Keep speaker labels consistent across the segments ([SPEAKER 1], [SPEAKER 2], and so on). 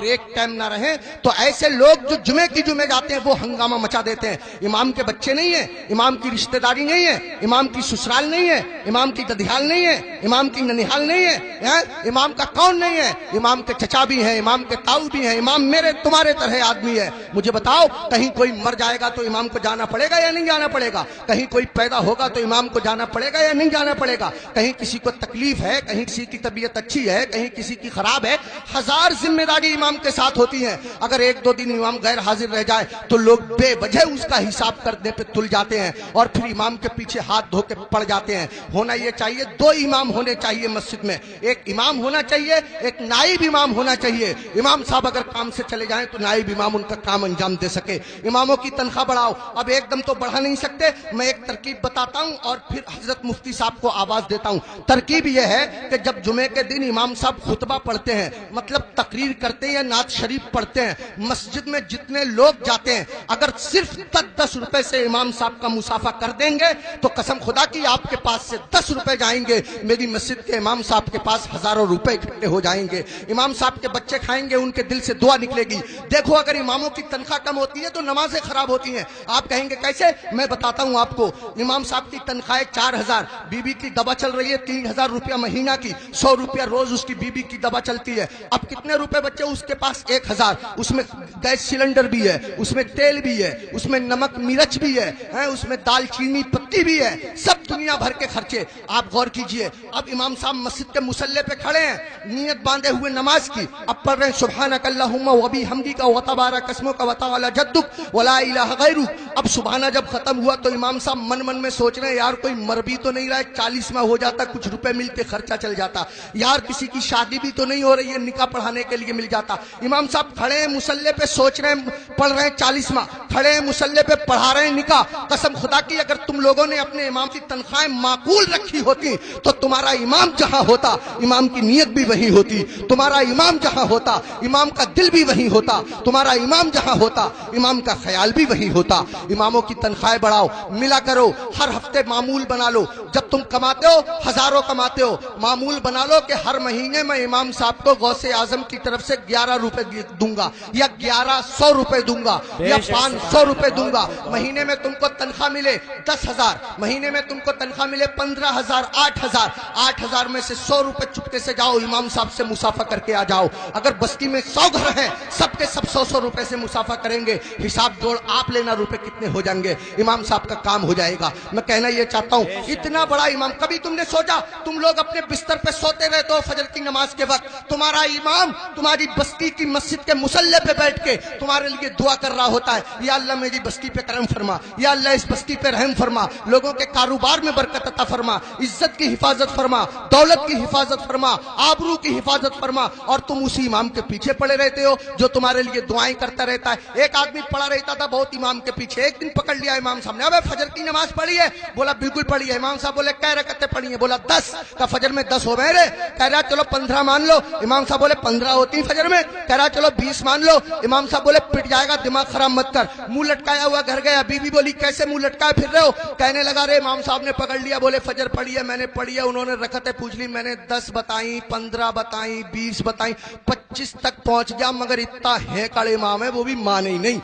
[SPEAKER 1] ایک ٹائم نہ رہیں تو ایسے لوگ جو جمعے کی جمعے جاتے ہیں وہ ہنگامہ مچا دیتے ہیں. امام کے بچے نہیں ہیں, امام کی رشتہ داری نہیں ہے, امام کی سسرال نہیں ہے, امام کی ددھیال نہیں ہے, امام کی ننیحال نہیں ہے, امام کا کون نہیں ہے, امام کے چچا بھی ہیں, امام کے تاؤ بھی ہیں, امام میرے تمہارے طرح آدمی ہے. مجھے بتاؤ, کہیں کوئی مر جائے گا تو امام کو جانا پڑے گا یا نہیں جانا پڑے گا؟ کہیں کوئی پیدا ہوگا تو امام کو جانا پڑے گا یا نہیں جانا پڑے گا؟ کہیں کسی کو تکلیف ہے, کہیں کسی کی طبیعت اچھی ہے, کہیں کسی کی خراب ہے, ہزار ذمہ داری امام کے ساتھ ہوتی ہیں. اگر ایک دو دن امام غیر حاضر رہ جائے تو لوگ بے وجہ اس کا حساب کرنے پہ تل جاتے ہیں اور پھر امام کے پیچھے ہاتھ دھو کے پڑ جاتے ہیں. ہونا یہ چاہیے, دو امام ہونے چاہیے مسجد میں, ایک امام ہونا چاہیے, ایک نائب امام ہونا چاہیے. امام صاحب اگر کام سے چلے جائیں تو نائب امام ان کا کام انجام دے سکے. اماموں کی تنخواہ بڑھاؤ. اب ایک دم تو بڑھا نہیں سکتے, میں ایک ترکیب بتاتا ہوں اور پھر حضرت مفتی صاحب کو آواز دیتا ہوں. ترکیب یہ ہے کہ جب جمعے کے دن امام صاحب خطبہ پڑھتے ہیں, مطلب تقریر کرتے ہیں یا نعت شریف پڑھتے ہیں, مسجد میں جتنے لوگ جاتے ہیں اگر صرف 10 روپے سے امام صاحب کا مسافہ کر دیں گے تو قسم خدا کی آپ کے پاس سے 10 روپے جائیں گے, میری مسجد کے امام صاحب کے پاس ہزاروں روپے اکٹھے ہو جائیں گے. امام صاحب کے بچے کھائیں گے, ان کے دل سے دعا نکلے گی. دیکھو اگر اماموں کی تنخواہ کم ہوتی ہے تو نمازیں خراب ہوتی ہیں. آپ کہیں گے کیسے؟ میں بتاتا ہوں آپ کو. امام صاحب کی تنخواہ 4000, بیوی کی دوا چل رہی ہے 3000 روپیہ مہینہ کی, 100 روپیہ روز اس کی بیوی کی دوا چلتی ہے. اب کتنے روپے بچے اس کے پاس؟ 1000. اس میں گیس سلنڈر بھی ہے, اس میں تیل بھی ہے, اس میں نمک مرچ بھی ہے, اس میں دال چینی پتی بھی ہے, سب دنیا بھر کے خرچے. آپ غور کیجئے, اب امام صاحب مسجد کے مصلی پہ کھڑے ہیں, نیت باندھے ہوئے نماز کی, اب پڑھ رہے ہیں سبحانک اللہم و بحمدک و تبارک اسمک و تعالی جدک ولا الہ غیرک. اب سبحانہ جب ختم ہوا تو امام صاحب من میں سوچ رہے ہیں یار کوئی مر بھی تو نہیں رہا ہے, 40 میں ہو جاتا, کچھ روپے ملتے خرچہ چل جاتا, یار کسی کی شادی بھی تو نہیں ہو رہی ہے, نکاح پڑھانے کے لیے مل جاتا. امام صاحب کھڑے ہیں مصلی پہ, سوچ رہے ہیں, پڑھ رہے ہیں 40 ماہ, کھڑے ہیں مصلی پہ پڑھا رہے ہیں نکاح. قسم خدا کی اگر تم لوگوں نے اپنے امام کی تنخواہیں معقول رکھی ہوتی تو تمہارا امام جہاں ہوتا امام کی نیت بھی وہی ہوتی, تمہارا امام جہاں ہوتا امام کا دل بھی وہی ہوتا, تمہارا امام جہاں ہوتا امام کا خیال بھی وہی ہوتا. اماموں کی تنخواہیں بڑھاؤ, ملا کرو, ہر ہفتے معمول بنا لو. جب تم کماتے ہو, ہزاروں کماتے ہو, معمول بنا لو کہ ہر مہینے میں امام صاحب کو غوث اعظم کی طرف سے 11 روپے دوں گا یا 1100 روپے دوں گا یا 500 روپے دوں گا. مہینے میں تم کو تنخواہ ملے 10,000, مہینے میں تم کو تنخواہ ملے 15,000, 8,000, 8,000 میں سے 100 روپے چپکے سے جاؤ امام صاحب سے مسافہ کر کے آ جاؤ. اگر بستی میں 100 گھر ہیں, سب کے سب 100 روپے سے مسافہ کریں گے, حساب جوڑ آپ لینا روپے کتنے ہو جائیں گے, امام صاحب کا کام ہو جائے گا. میں کہنا یہ چاہتا ہوں, اتنا بڑا امام, کبھی تم نے سوچا تم لوگ اپنے بستر پہ سوتے رہتے ہو فجر کی نماز کے وقت, تمہارا امام تمہاری بستی کی مسجد کے مصلی پہ بیٹھ کے تمہارے لیے دعا کر رہا ہوتا ہے, یا اللہ میری بستی پہ کرم فرما, یا اللہ اس بستی پہ رحم فرما, لوگوں کے کاروبار میں برکت عطا فرما, عزت کی حفاظت فرما, دولت کی حفاظت فرما, آبرو کی حفاظت فرما. اور تم اسی امام کے پیچھے پڑے رہتے ہو جو تمہارے لیے دعائیں کرتا رہتا ہے. ایک آدمی پڑا رہتا تھا بہت امام کے پیچھے, ایک دن پکڑ لیا امام صاحب نے, ابے فجر کی نماز پڑھی ہے؟ بولا بالکل پڑھی ہے. امام صاحب بولے کیا رکعتیں پڑھی ہیں؟ بولا 10. کا فجر میں 10 ہو گئے رے. کہہ رہا چلو 15 مان لو. امام صاحب بولے 15 ہوتی ہیں فجر میں. کہہ رہا چلو 20 مان لو. امام صاحب بولے پٹ جائے گا, دماغ خراب مت کر. منہ لٹکایا ہوا گھر گیا, بیوی بولی کیسے منہ لٹکائے پھر رہے ہو؟ کہنے لگا رے امام صاحب نے پکڑ لیا, بولے فجر پڑھی ہے, میں نے پڑھی ہے, انہوں نے رکعتیں پوچھ لی, میں نے 10 بتائیں, 15 بتائیں, 20 بتائیں, 25 تک پہنچ گیا, مگر اتنا ہے کڑے امام ہے وہ بھی مانے ہی نہیں.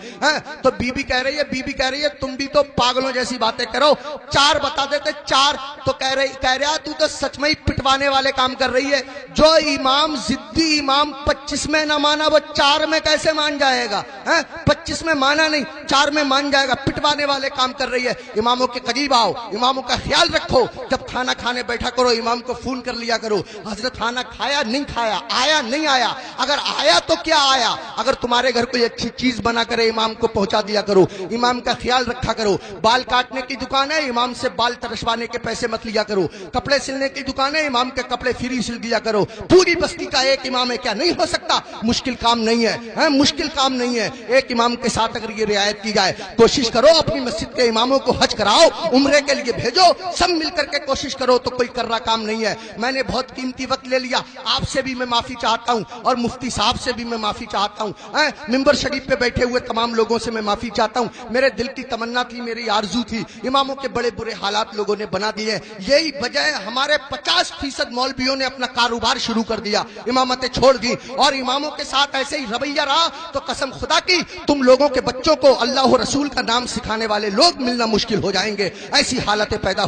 [SPEAKER 1] تو بیوی کہہ رہی ہے تم بھی تو پاگلوں جیسی باتیں کرو, 4 بتا دیتے 4. تو کہہ رہا تو سچ میں ہی پٹوانے والے کام کر رہی ہے. جو امام ضدی امام 25 میں نہ مانا وہ 4 میں کیسے مان جائے گا؟ 25 میں مانا نہیں 4 میں مان جائے گا. پٹوانے والے کام کر رہی ہے. اماموں کے قریب آؤ, اماموں کا خیال رکھو. جب کھانا کھانے بیٹھا کرو امام کو فون کر لیا کرو, حضرت کھانا کھایا نہیں کھایا, آیا نہیں آیا, اگر آیا تو کیا آیا. اگر تمہارے گھر کوئی اچھی چیز بنا کرے امام کو پہنچا دیا کرو, امام کا خیال رکھا کرو. بال کاٹنے کی دکان ہے, امام سے بال ترشوانے کے پیسے مت لیا کرو. کپڑے سلنے کی دکان ہے, امام کے کپڑے فری سل دیا کرو. پوری بستی کا ایک امام ہے, کیا نہیں ہو سکتا؟ مشکل کام نہیں ہے, مشکل کام نہیں ہے. ایک امام کے ساتھ اگر یہ رعایت کی جائے, کوشش کرو اپنی مسجد کے اماموں کو حج کراؤ, عمرے کے لیے بھیجو, سب مل کر کے کوشش کرو تو کوئی کر رہا کام نہیں ہے. میں نے بہت قیمتی وقت لے لیا, آپ سے بھی میں معافی چاہتا ہوں اور مفتی صاحب سے بھی میں معافی چاہتا ہوں. ممبر شریف پہ بیٹھے ہوئے تمام لوگوں سے میں معافی چاہتا ہوں. میرے دل کی تمنا تھی, میری آرزو تھی, اماموں کے بڑے برے حالات لوگوں نے بنا دیے. یہی وجہ ہے ہمارے 50% مولویوں نے اپنا کاروبار شروع کر دیا, امامتیں چھوڑ دی, اور اماموں کے ساتھ ایسے ہی رویہ رہا تو قسم خدا کی تم لوگوں کے بچوں کو اللہ و رسول کا نام سکھانے والے لوگ ملنا مشکل ہو جائیں گے. ایسی حالتیں پیدا